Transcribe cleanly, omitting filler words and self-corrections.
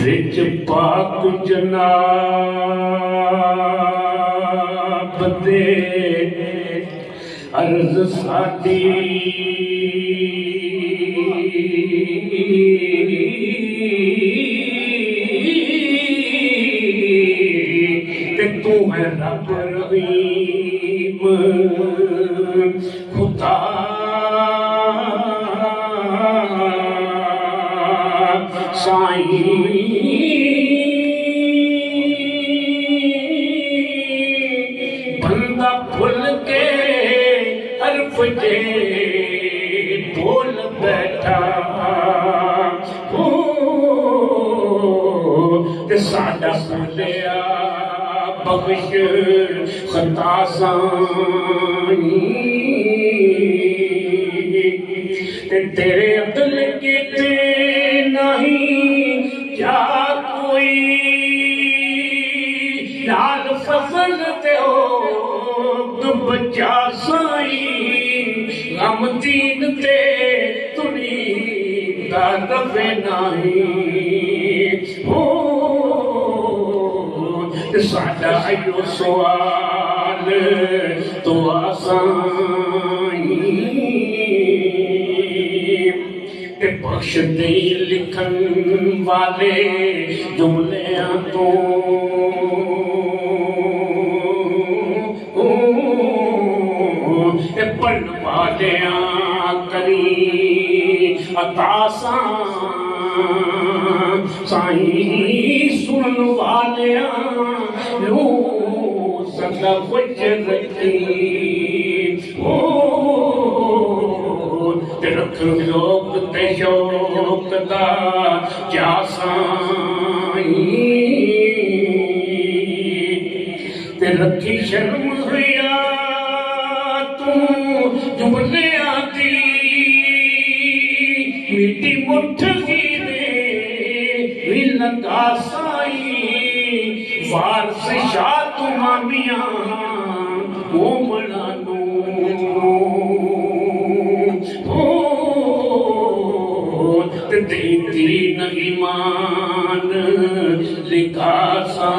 rich पाक जनाब दे अर्ज साडी ते तू है रब रहीम खुदा साईं बंदा भुल के हरफ जे बोल बैठा हो ते साडा भुलिया बख्श खता साईं ते तेरे अदल के ते नहीं क्या कोई लाल फसल ते हो बच्चा साई गम दीन ते तुनी दा दफे नहीं हो साडा आयो सवाल तो आसाई बख्श दे लिखन वाले जुमलियां तो पढ़न वाले करी अता साईं सुन वाले लो सदा वजह रखी रख लोक ते शौक दा क्या साईं ते रखी शर्म हुआ तू जुमलियां दी मिट्टी मुठ ही दे भी लगा साईं वारस शाह तू मामिया मोमला दीन ईमान लिखा सा